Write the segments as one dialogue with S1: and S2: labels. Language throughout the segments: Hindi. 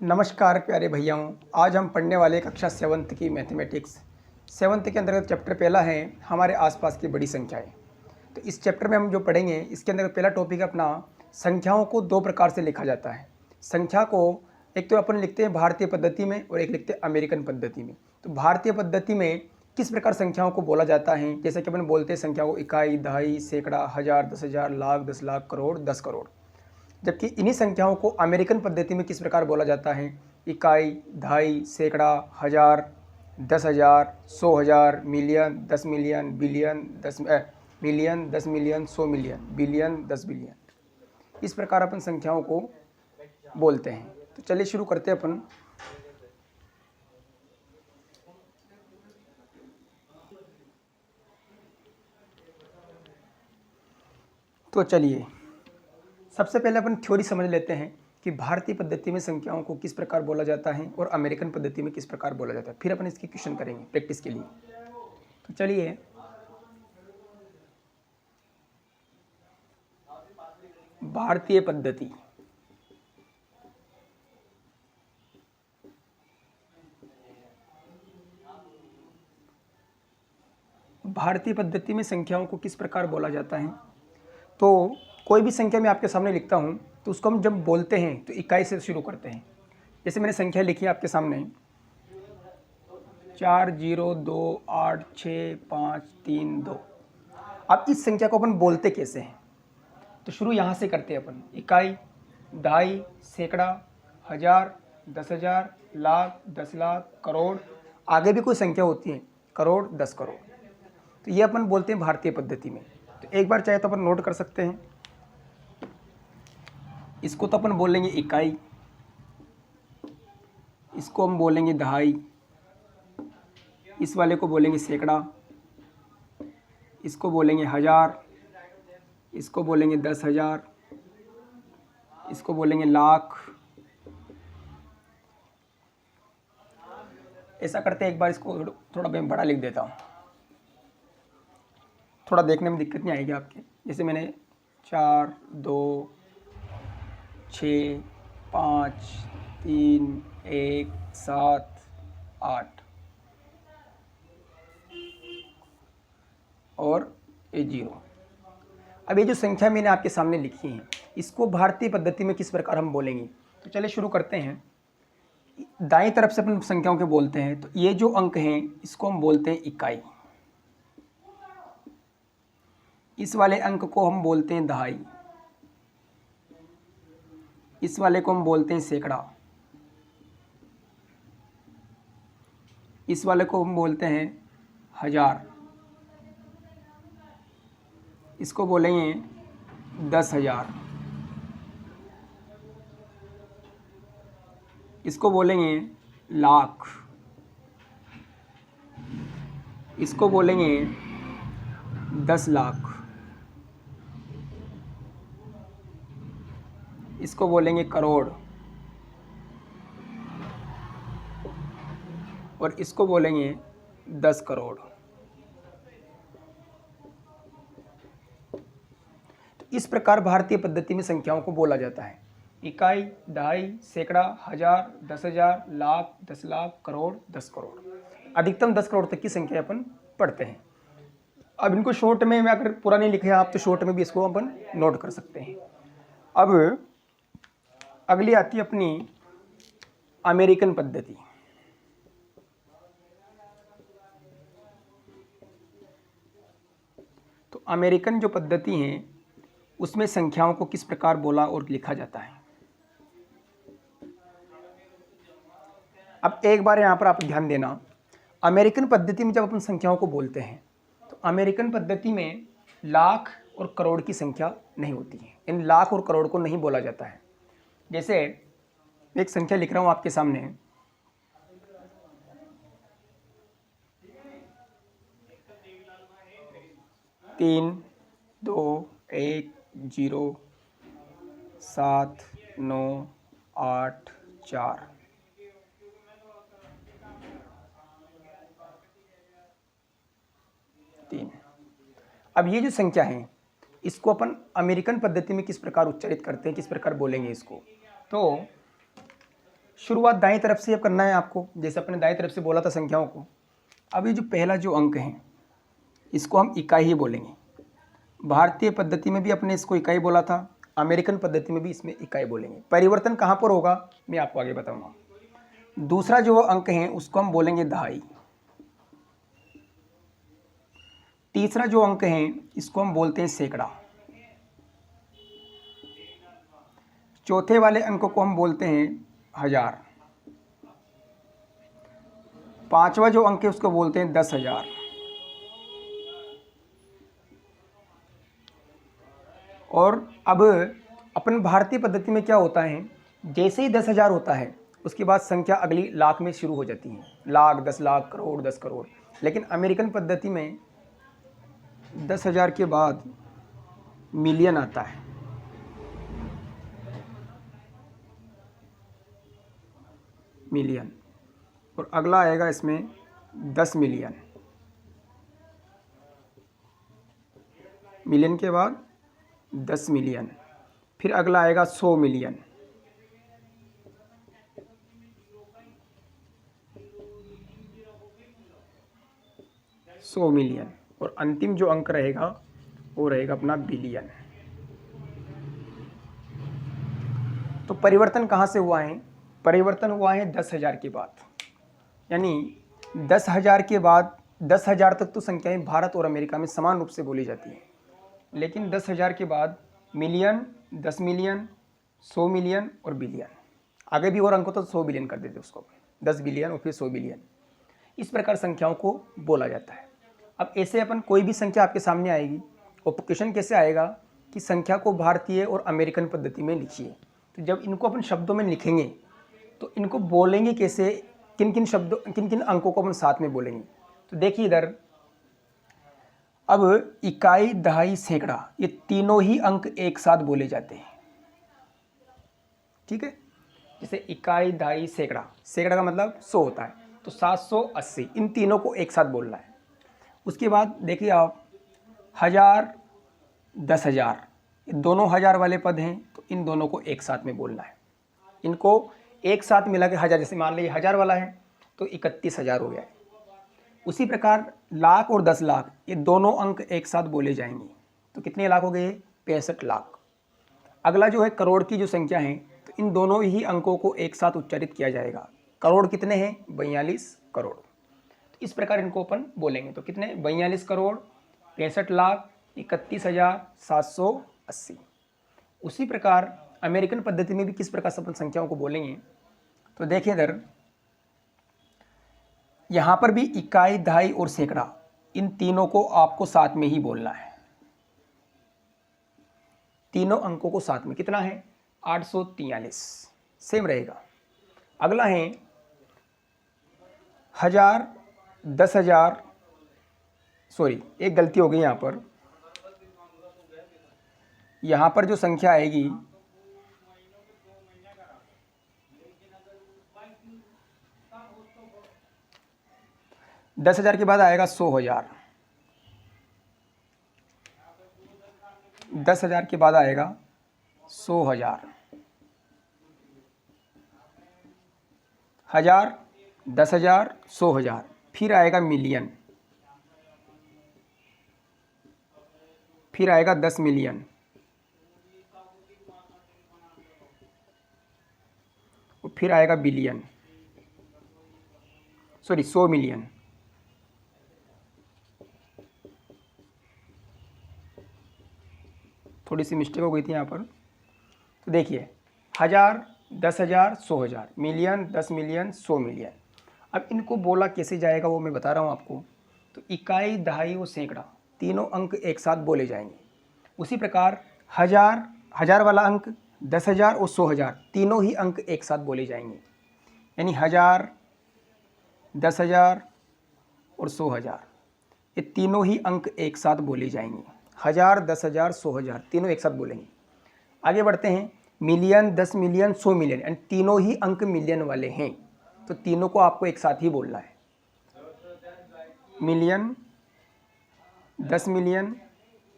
S1: नमस्कार प्यारे भैयाओं। आज हम पढ़ने वाले कक्षा 7th की मैथमेटिक्स 7th के अंतर्गत चैप्टर पहला है हमारे आसपास की बड़ी संख्याएं। तो इस चैप्टर में हम जो पढ़ेंगे इसके अंदर पहला टॉपिक अपना संख्याओं को दो प्रकार से लिखा जाता है। संख्या को एक तो अपन लिखते हैं भारतीय पद्धति में और एक लिखते हैं अमेरिकन पद्धति में। तो भारतीय पद्धति में किस प्रकार संख्याओं को बोला जाता है, जैसे कि अपन बोलते हैं संख्या को इकाई, दहाई, सैकड़ा, हज़ार, 10,000, लाख, 10 लाख, करोड़, 10 करोड़। जबकि इन्हीं संख्याओं को अमेरिकन पद्धति में किस प्रकार बोला जाता है, इकाई, दहाई, सैकड़ा, हज़ार, 10,000, 100,000, million, 10 million, billion, 10 million, 10 million, 100 million, billion, 10 billion. इस प्रकार अपन संख्याओं को बोलते हैं। तो चलिए शुरू करते हैं अपन। तो चलिए सबसे पहले अपन थ्योरी समझ लेते हैं कि भारतीय पद्धति में संख्याओं को किस प्रकार बोला जाता है और अमेरिकन पद्धति में किस प्रकार बोला जाता है। फिर अपन इसकी क्वेश्चन करेंगे प्रैक्टिस के लिए। तो चलिए भारतीय पद्धति। भारतीय पद्धति में संख्याओं को किस प्रकार बोला जाता है। तो कोई भी संख्या मैं आपके सामने लिखता हूँ तो उसको हम जब बोलते हैं तो इकाई से शुरू करते हैं। जैसे मैंने संख्या लिखी है आपके सामने 40286532। अब इस संख्या को अपन बोलते कैसे हैं, तो शुरू यहाँ से करते हैं अपन। इकाई, दहाई, सैकड़ा, हज़ार, 10,000, लाख, 10 लाख, करोड़, आगे भी कोई संख्या होती है, करोड़, 10 करोड़। तो ये अपन बोलते हैं भारतीय पद्धति में। तो एक बार चाहे तो अपन नोट कर सकते हैं। इसको तो अपन बोलेंगे इकाई, इसको हम बोलेंगे दहाई, इस वाले को बोलेंगे सैकड़ा, इसको बोलेंगे हज़ार, इसको बोलेंगे 10,000, इसको बोलेंगे लाख। ऐसा करते हैं, एक बार इसको थोड़ा मैं बड़ा लिख देता हूँ, थोड़ा देखने में दिक्कत नहीं आएगी आपके। जैसे मैंने 4, 2, 6, 5, 3, 1, 7, 8 और ये 0। अब ये जो संख्या मैंने आपके सामने लिखी है इसको भारतीय पद्धति में किस प्रकार हम बोलेंगे। तो चलिए शुरू करते हैं। दाईं तरफ से अपन संख्याओं के बोलते हैं। तो ये जो अंक हैं इसको हम बोलते हैं इकाई, इस वाले अंक को हम बोलते हैं दहाई, इस वाले को हम बोलते हैं सैकड़ा, इस वाले को हम बोलते हैं हज़ार, इसको बोलेंगे 10,000, इसको बोलेंगे लाख, इसको बोलेंगे 10 लाख, इसको बोलेंगे करोड़ और इसको बोलेंगे 10 करोड़। तो इस प्रकार भारतीय पद्धति में संख्याओं को बोला जाता है। इकाई, दहाई, सैकड़ा, हज़ार, 10,000, लाख, 10 लाख, करोड़, 10 करोड़। अधिकतम 10 करोड़ तक की संख्या अपन पढ़ते हैं। अब इनको शॉर्ट में मैं अगर पूरा नहीं लिखे आप तो शॉर्ट में भी इसको अपन नोट कर सकते हैं। अब अगली आती है अपनी अमेरिकन पद्धति। तो अमेरिकन जो पद्धति है उसमें संख्याओं को किस प्रकार बोला और लिखा जाता है। अब एक बार यहाँ पर आप ध्यान देना, अमेरिकन पद्धति में जब अपन संख्याओं को बोलते हैं तो अमेरिकन पद्धति में लाख और करोड़ की संख्या नहीं होती है। इन लाख और करोड़ को नहीं बोला जाता है। जैसे एक संख्या लिख रहा हूँ आपके सामने, 3, 2, 1, 0, 7, 9, 8, 4। अब ये जो संख्या है इसको अपन अमेरिकन पद्धति में किस प्रकार उच्चारित करते हैं, किस प्रकार बोलेंगे इसको। तो शुरुआत दाईं तरफ से अब करना है आपको, जैसे अपने दाईं तरफ से बोला था संख्याओं को। अब ये जो पहला जो अंक है इसको हम इकाई ही बोलेंगे। भारतीय पद्धति में भी अपने इसको इकाई बोला था, अमेरिकन पद्धति में भी इसमें इकाई बोलेंगे। परिवर्तन कहाँ पर होगा मैं आपको आगे बताऊंगा। दूसरा जो अंक है उसको हम बोलेंगे दहाई। तीसरा जो अंक है इसको हम बोलते हैं सैकड़ा। चौथे वाले अंक को हम बोलते हैं हजार। पांचवा जो अंक है उसको बोलते हैं 10,000। और अब अपन भारतीय पद्धति में क्या होता है, जैसे ही 10,000 होता है उसके बाद संख्या अगली लाख में शुरू हो जाती है, लाख, 10 लाख, करोड़, 10 करोड़। लेकिन अमेरिकन पद्धति में 10,000 के बाद मिलियन आता है। मिलियन। और अगला आएगा इसमें 10 मिलियन। मिलियन के बाद 10 मिलियन। फिर अगला आएगा 100 मिलियन। और अंतिम जो अंक रहेगा वो रहेगा अपना बिलियन। तो परिवर्तन कहाँ से हुआ है? परिवर्तन हुआ है 10,000 के बाद। यानी 10,000 के बाद 10,000 तक तो संख्याएं भारत और अमेरिका में समान रूप से बोली जाती हैं, लेकिन 10,000 के बाद मिलियन, 10 मिलियन, 100 मिलियन और बिलियन। आगे भी और अंक तो 100 बिलियन कर देते उसको, 10 बिलियन और फिर 100 बिलियन। इस प्रकार संख्याओं को बोला जाता है। अब ऐसे अपन कोई भी संख्या आपके सामने आएगी और क्वेश्चन कैसे आएगा कि संख्या को भारतीय और अमेरिकन पद्धति में लिखिए। तो जब इनको अपन शब्दों में लिखेंगे तो इनको बोलेंगे कैसे, किन किन शब्दों, किन किन अंकों को अपन साथ में बोलेंगे। तो देखिए इधर, अब इकाई, दहाई, सैकड़ा, ये तीनों ही अंक एक साथ बोले जाते हैं। ठीक है, जैसे इकाई, दहाई, सैकड़ा। सैकड़ा का मतलब 100 होता है, तो 780, इन तीनों को एक साथ बोलना है। उसके बाद देखिए आप, हजार, 10,000, ये दोनों हजार वाले पद हैं, तो इन दोनों को एक साथ में बोलना है। इनको एक साथ मिला के हजार, जैसे मान लीजिए 1000 वाला है तो 31,000 हो गया है। उसी प्रकार लाख और 10 लाख, ये दोनों अंक एक साथ बोले जाएंगे, तो कितने लाख हो गए? 65 लाख। अगला जो है करोड़ की जो संख्या है, तो इन दोनों ही अंकों को एक साथ उच्चारित किया जाएगा। करोड़ कितने हैं? 42 करोड़। तो इस प्रकार इनको अपन बोलेंगे। तो कितने? 42 करोड़, 65 लाख, 31,780। उसी प्रकार अमेरिकन पद्धति में भी किस प्रकार से अपन संख्याओं को बोलेंगे, तो देखिए इधर, यहाँ पर भी इकाई, दहाई और सैकड़ा, इन तीनों को आपको साथ में ही बोलना है। तीनों अंकों को साथ में। कितना है? 843, सेम रहेगा। अगला है हजार, 10,000, सॉरी एक गलती हो गई यहाँ पर जो संख्या आएगी, दस हजार के बाद आएगा 100,000। 10,000 के बाद आएगा 100,000। 1000, 10,000, 100,000। फिर आएगा मिलियन, फिर आएगा 10 मिलियन, और फिर आएगा बिलियन, सॉरी 100 मिलियन। थोड़ी सी मिस्टेक हो गई थी यहाँ पर। तो देखिए, 1000, 10,000, 100,000, मिलियन, 10 मिलियन, 100 मिलियन। अब इनको बोला कैसे जाएगा वो मैं बता रहा हूँ आपको। तो इकाई, दहाई और सैकड़ा, तीनों अंक एक साथ बोले जाएंगे। उसी प्रकार हजार वाला अंक, 10,000 और 100,000, तीनों ही अंक एक साथ बोले जाएंगे। यानी 1000, 10,000 और 100,000, ये तीनों ही अंक एक साथ बोले जाएंगे। 1000, 10,000, 100,000 तीनों एक साथ बोलेंगे। आगे बढ़ते हैं, मिलियन, 10 मिलियन, 100 मिलियन, एंड तीनों ही अंक मिलियन वाले हैं, तो तीनों को आपको एक साथ ही बोलना है। मिलियन, 10 मिलियन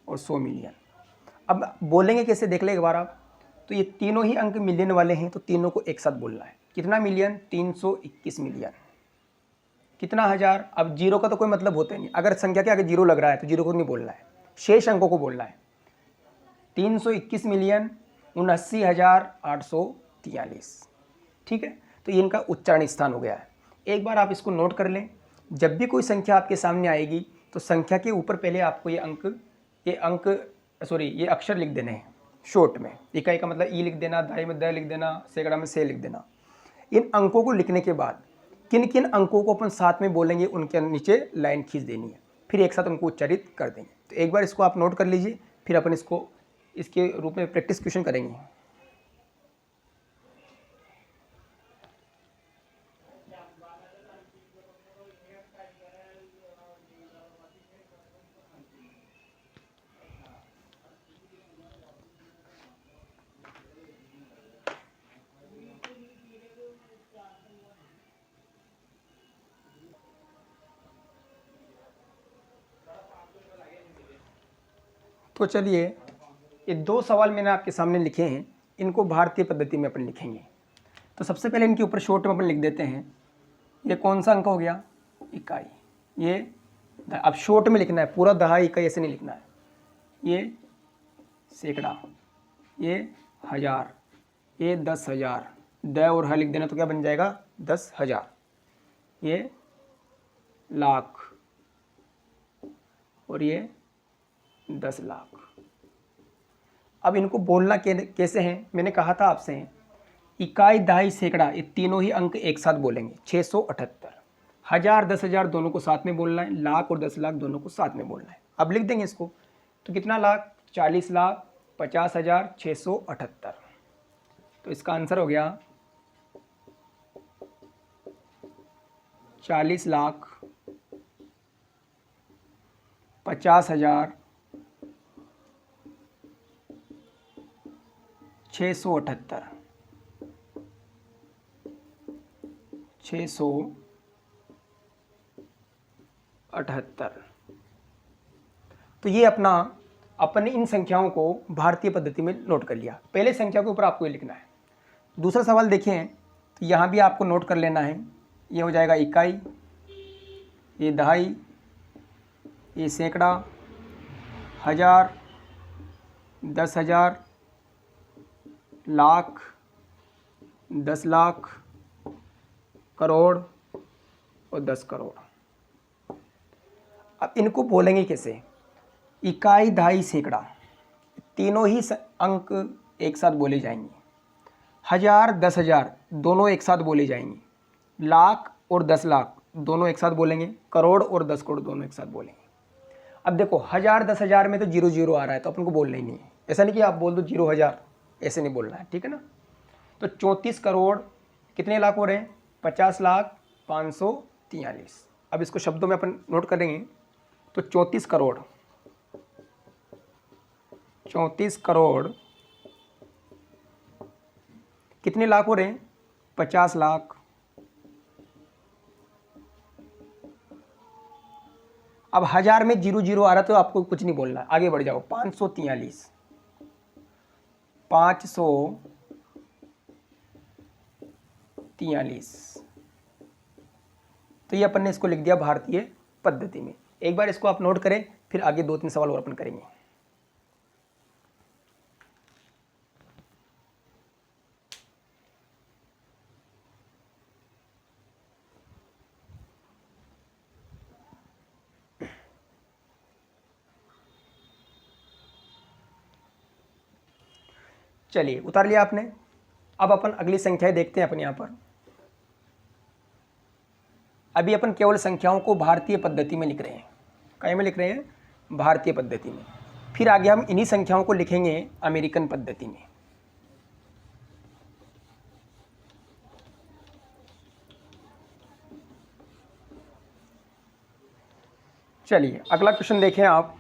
S1: और 100 मिलियन। अब बोलेंगे कैसे, देख ले एक बार आप। तो ये तीनों ही अंक मिलियन वाले हैं, तो तीनों को एक साथ बोलना है। कितना मिलियन, 321 मिलियन। कितना हज़ार, अब जीरो का तो कोई मतलब होता ही नहीं, अगर संख्या के आगे जीरो लग रहा है तो जीरो को नहीं बोलना है, शेष अंकों को बोलना है। 321 मिलियन 79,843, ठीक है। तो ये इनका उच्चारण स्थान हो गया है। एक बार आप इसको नोट कर लें, जब भी कोई संख्या आपके सामने आएगी तो संख्या के ऊपर पहले आपको ये अक्षर लिख देने हैं शॉर्ट में। इकाई का मतलब ई लिख देना, दहाई में द लिख देना, सैकड़ा में से लिख देना। इन अंकों को लिखने के बाद किन किन अंकों को अपन साथ में बोलेंगे उनके नीचे लाइन खींच देनी है, फिर एक साथ उनको उच्चारित कर देंगे। तो एक बार इसको आप नोट कर लीजिए, फिर अपन इसको इसके रूप में प्रैक्टिस क्वेश्चन करेंगे। तो चलिए, ये दो सवाल मैंने आपके सामने लिखे हैं, इनको भारतीय पद्धति में अपन लिखेंगे। तो सबसे पहले इनके ऊपर शॉर्ट में अपन लिख देते हैं, ये कौन सा अंक हो गया, इकाई। ये अब शॉर्ट में लिखना है, पूरा दहाई इकाई ऐसे नहीं लिखना है। ये सैकड़ा, ये हज़ार, ये 10,000, द और ह लिख देना तो क्या बन जाएगा 10,000। ये लाख और ये 10 लाख। अब इनको बोलना कैसे हैं, मैंने कहा था आपसे, इकाई, दहाई, सैकड़ा, ये तीनों ही अंक एक साथ बोलेंगे। 678, हज़ार 10,000 दोनों को साथ में बोलना है, लाख और 10 लाख दोनों को साथ में बोलना है। अब लिख देंगे इसको, तो कितना लाख, 40,50,678। तो इसका आंसर हो गया 40,50,678। 678। तो ये अपने इन संख्याओं को भारतीय पद्धति में नोट कर लिया। पहले संख्या के ऊपर आपको ये लिखना है। दूसरा सवाल देखें, तो यहाँ भी आपको नोट कर लेना है। ये हो जाएगा इकाई, ये दहाई, ये सैकड़ा, हज़ार, 10,000, लाख, 10 लाख, करोड़ और 10 करोड़। अब इनको बोलेंगे कैसे, इकाई, दहाई, सैकड़ा, तीनों ही अंक एक साथ बोले जाएंगे। हज़ार, 10,000 दोनों एक साथ बोले जाएंगे। लाख और 10 लाख दोनों एक साथ बोलेंगे। करोड़ और 10 करोड़ दोनों एक साथ बोलेंगे। अब देखो, हज़ार 10,000 में तो 0 आ रहा है, तो अपन को बोलना ही नहीं है। ऐसा नहीं कि आप बोल दो 0,000, ऐसे नहीं बोलना है, ठीक है ना। तो 34 करोड़ कितने लाख हो रहे हैं, 50,05,43। अब इसको शब्दों में अपन नोट करेंगे, तो 34 करोड़ कितने लाख हो रहे हैं, 50 लाख। अब हज़ार में 0 आ रहा तो आपको कुछ नहीं बोलना, आगे बढ़ जाओ। 543, 543। तो ये अपन ने इसको लिख दिया भारतीय पद्धति में। एक बार इसको आप नोट करें, फिर आगे 2-3 सवाल और अपन करेंगे। चलिए, उतार लिया आपने। अब अपन अगली संख्याएं देखते हैं अपन यहाँ पर। अभी अपन केवल संख्याओं को भारतीय पद्धति में लिख रहे हैं। क्या में लिख रहे हैं, भारतीय पद्धति में। फिर आगे हम इन्हीं संख्याओं को लिखेंगे अमेरिकन पद्धति में। चलिए, अगला क्वेश्चन देखें आप।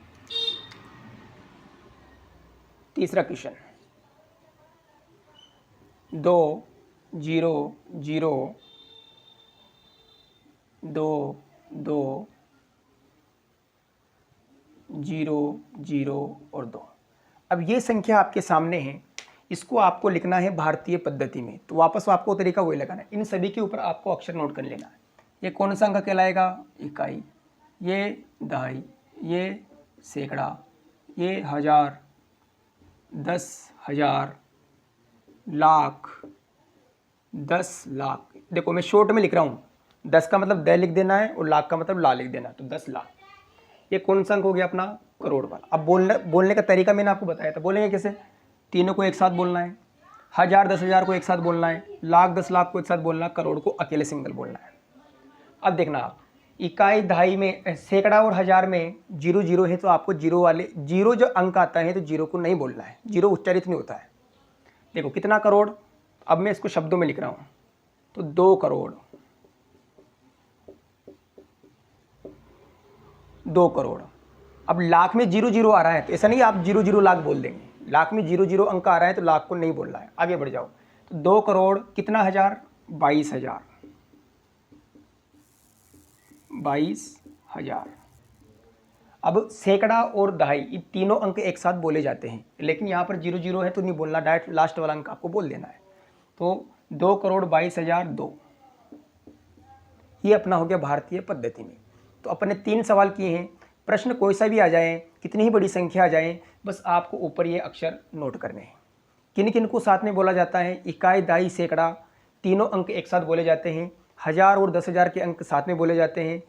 S1: तीसरा क्वेश्चन, 2 0 0 2 2 0 0 और 2। अब ये संख्या आपके सामने है, इसको आपको लिखना है भारतीय पद्धति में। तो वापस आपको तरीका वही लगाना है, इन सभी के ऊपर आपको अक्षर नोट कर लेना है। ये कौन सा अंक कहलाएगा? इकाई, ये दहाई, ये सैकड़ा, ये हजार, 10,000, लाख, 10 लाख। देखो मैं शॉर्ट में लिख रहा हूँ, 10 का मतलब द लिख देना है और लाख का मतलब ला लिख देना है, तो 10 लाख। ये कौन सा अंक हो गया? अपना करोड़ वाला। अब बोलने का तरीका मैंने आपको बताया था। बोलेंगे कैसे? तीनों को एक साथ बोलना है, 1000 10,000 को एक साथ बोलना है, लाख 10 लाख को एक साथ बोलना है, करोड़ को अकेले सिंगल बोलना है। अब देखना आप, इकाई दहाई में, सैकड़ा और हजार में 0 0 है, तो आपको जीरो वाले, जीरो जो अंक आता है तो जीरो को नहीं बोलना है, जीरो उच्चारित नहीं होता है। देखो कितना करोड़, अब मैं इसको शब्दों में लिख रहा हूँ, तो 2 करोड़, 2 करोड़। अब लाख में 0 0 आ रहा है, तो ऐसा नहीं आप 0 0 लाख बोल देंगे, लाख में 0 0 अंक आ रहा है तो लाख को नहीं बोलना है। आगे बढ़ जाओ, तो 2 करोड़ कितना हजार? 22,000, 22,000। अब सैकड़ा और दहाई, ये तीनों अंक एक साथ बोले जाते हैं, लेकिन यहाँ पर 0 0 है तो नहीं बोलना, डायरेक्ट लास्ट वाला अंक आपको बोल देना है। तो 2 करोड़ 22,000 2, ये अपना हो गया भारतीय पद्धति में। तो अपने 3 सवाल किए हैं। प्रश्न कोई सा भी आ जाए, कितनी ही बड़ी संख्या आ जाए, बस आपको ऊपर ये अक्षर नोट करने हैं। किन किन को साथ में बोला जाता है? इकाई दहाई सैकड़ा, तीनों अंक एक साथ बोले जाते हैं। 1000 और 10,000 के अंक साथ में बोले जाते हैं।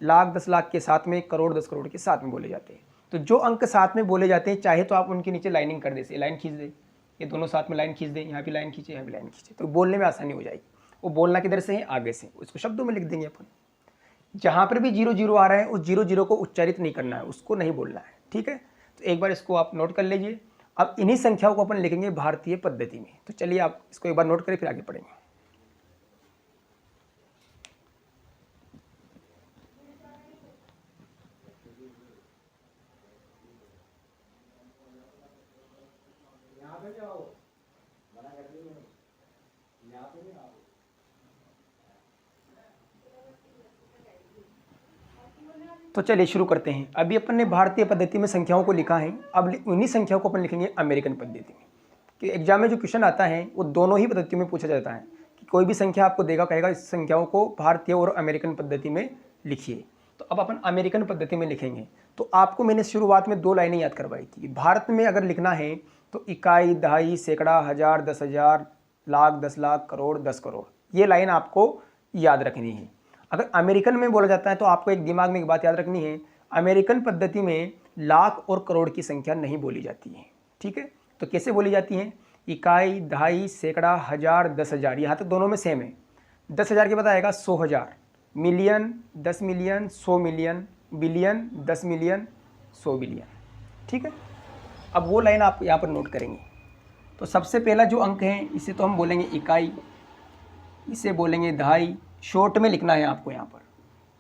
S1: लाख 10 लाख के साथ में, करोड़ 10 करोड़ के साथ में बोले जाते हैं। तो जो अंक साथ में बोले जाते हैं, चाहे तो आप उनके नीचे लाइनिंग कर दे, लाइन खींच दे, ये दोनों साथ में लाइन खींच दे, यहाँ भी लाइन खींचे, यहाँ भी लाइन खींचे, तो बोलने में आसानी हो जाएगी। वो बोलना किधर से है? आगे से। उसको शब्दों में लिख देंगे अपन। जहाँ पर भी 0 0 आ रहा है, उस 0 0 को उच्चारित नहीं करना है, उसको नहीं बोलना है, ठीक है। तो एक बार इसको आप नोट कर लीजिए। अब इन्हीं संख्याओं को अपन लिखेंगे भारतीय पद्धति में। तो चलिए आप इसको एक बार नोट करें, फिर आगे पढ़ेंगे। तो चलिए शुरू करते हैं। अभी अपन ने भारतीय पद्धति में संख्याओं को लिखा है, अब उन्हीं संख्याओं को अपन लिखेंगे अमेरिकन पद्धति में। कि एग्जाम में जो क्वेश्चन आता है वो दोनों ही पद्धतियों में पूछा जाता है, कि कोई भी संख्या आपको देगा, कहेगा इस संख्याओं को भारतीय और अमेरिकन पद्धति में लिखिए। तो अब अपन अमेरिकन पद्धति में लिखेंगे। तो आपको मैंने शुरुआत में 2 लाइनें याद करवाई थी। भारत में अगर लिखना है तो इकाई दहाई सैकड़ा 1000 10,000 लाख 10 लाख करोड़ 10 करोड़, ये लाइन आपको याद रखनी है। अगर अमेरिकन में बोला जाता है तो आपको एक दिमाग में एक बात याद रखनी है, अमेरिकन पद्धति में लाख और करोड़ की संख्या नहीं बोली जाती है, ठीक है। तो कैसे बोली जाती है? इकाई दहाई सैकड़ा 1000 10,000, यहाँ तक दोनों में सेम है। 10,000 के बाद आएगा 100,000, million 10 million 100 million, billion 10 million 100 billion, ठीक है। अब वो लाइन आप यहाँ पर नोट करेंगे। तो सबसे पहला जो अंक है इसे तो हम बोलेंगे इकाई, इसे बोलेंगे दहाई, शॉर्ट में लिखना है आपको यहाँ पर।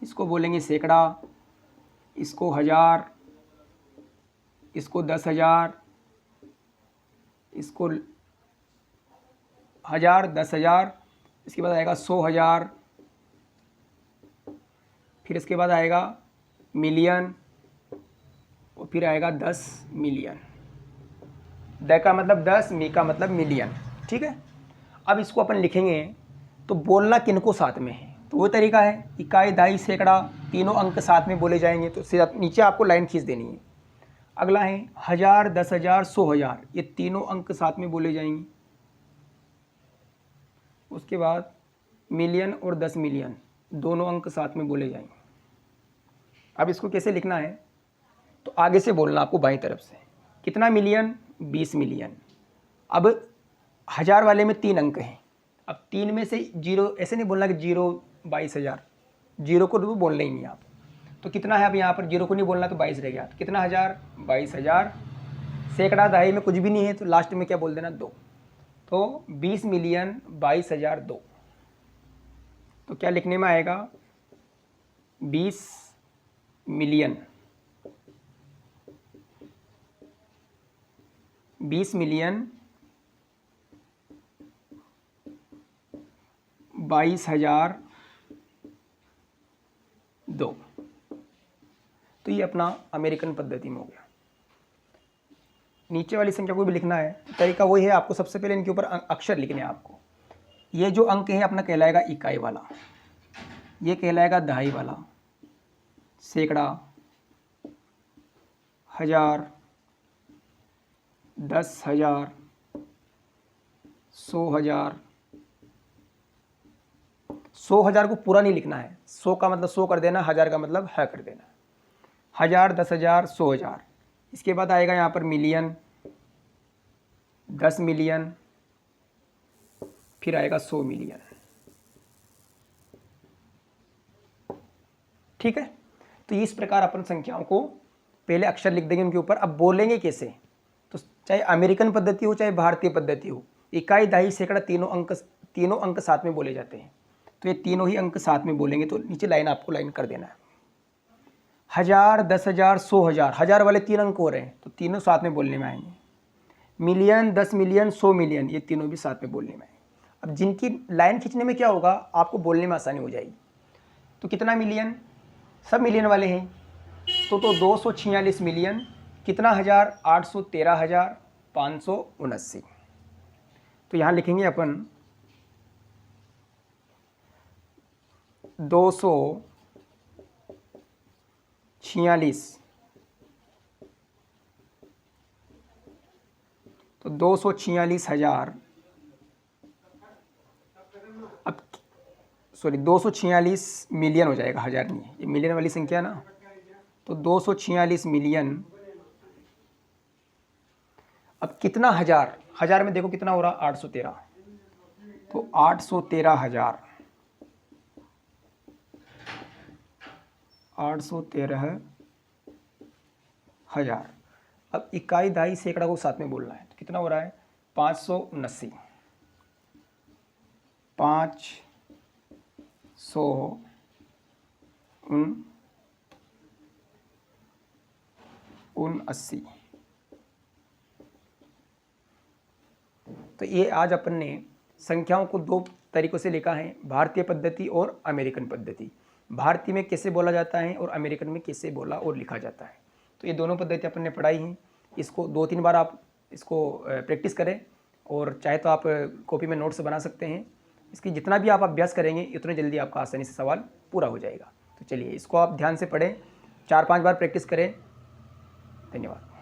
S1: इसको बोलेंगे सैकड़ा, इसको 1000, इसको 10,000, इसको 1000 10,000, इसके बाद आएगा 100,000, फिर इसके बाद आएगा मिलियन, और फिर आएगा 10 मिलियन। द का मतलब 10, मी का मतलब मिलियन, ठीक है। अब इसको अपन लिखेंगे तो बोलना किनको साथ में है, तो वो तरीका है इकाई दहाई सैकड़ा, तीनों अंक साथ में बोले जाएंगे, तो सीधा नीचे आपको लाइन खींच देनी है। अगला है 1000 10,000 100,000, ये तीनों अंक साथ में बोले जाएंगे। उसके बाद मिलियन और 10 मिलियन, दोनों अंक साथ में बोले जाएंगे। अब इसको कैसे लिखना है, तो आगे से बोलना आपको बाईं तरफ से। कितना मिलियन? 20 मिलियन। अब 1000 वाले में 3 अंक हैं, अब 3 में से 0, ऐसे नहीं बोलना कि 0 22,000, 0 को तो बोलना ही नहीं आप। तो कितना है? अब यहाँ पर 0 को नहीं बोलना, तो 22 रह गया। तो कितना 1000? 22,000। सैकड़ा दहाई में कुछ भी नहीं है, तो लास्ट में क्या बोल देना? 2। तो 20 मिलियन 22,000 2। तो क्या लिखने में आएगा? 20 मिलियन 22,000 2। तो ये अपना अमेरिकन पद्धति में हो गया। नीचे वाली संख्या को भी लिखना है तो तरीका वही है, आपको सबसे पहले इनके ऊपर अक्षर लिखने हैं आपको। ये जो अंक है अपना कहलाएगा इकाई वाला, ये कहलाएगा दहाई वाला, सैकड़ा, हजार, 10,000, 100,000। 100,000 को पूरा नहीं लिखना है, 100 का मतलब 100 कर देना, 1000 का मतलब है कर देना। 1000, 10,000, 100,000। इसके बाद आएगा यहाँ पर मिलियन, 10 मिलियन, फिर आएगा 100 मिलियन। ठीक है, तो इस प्रकार अपन संख्याओं को पहले अक्षर लिख देंगे उनके ऊपर। अब बोलेंगे कैसे, तो चाहे अमेरिकन पद्धति हो चाहे भारतीय पद्धति हो, इकाई, दहाई, सैकड़ा तीनों अंक साथ में बोले जाते हैं। तो ये तीनों ही अंक साथ में बोलेंगे, तो नीचे लाइन आपको लाइन कर देना है। 1000, 10,000, 100,000, 1000 वाले 3 अंक हो रहे हैं तो तीनों साथ में बोलने में आएंगे। मिलियन, 10 मिलियन, 100 मिलियन, ये तीनों भी साथ में बोलने में आएंगे। अब जिनकी लाइन खींचने में क्या होगा, आपको बोलने में आसानी हो जाएगी। तो कितना मिलियन, सब मिलियन वाले हैं तो 246 मिलियन, कितना हज़ार, 813,579। तो यहाँ लिखेंगे अपन 246, तो 246,000, अब सॉरी 246 मिलियन हो जाएगा, हज़ार नहीं, ये मिलियन वाली संख्या ना। तो 246 मिलियन, अब कितना हज़ार, हज़ार में देखो कितना हो रहा, 813, तो 813,000, 813,000। अब इकाई, दहाई, सैकड़ा को साथ में बोलना है तो कितना हो रहा है, 579, 579। तो ये आज अपन ने संख्याओं को 2 तरीकों से लिखा है, भारतीय पद्धति और अमेरिकन पद्धति। भारतीय में कैसे बोला जाता है और अमेरिकन में कैसे बोला और लिखा जाता है। तो ये दोनों पद्धति अपन ने पढ़ाई हैं। इसको 2-3 बार आप इसको प्रैक्टिस करें और चाहे तो आप कॉपी में नोट्स बना सकते हैं। इसकी जितना भी आप अभ्यास करेंगे उतने जल्दी आपका आसानी से सवाल पूरा हो जाएगा। तो चलिए इसको आप ध्यान से पढ़ें, 4-5 बार प्रैक्टिस करें। धन्यवाद।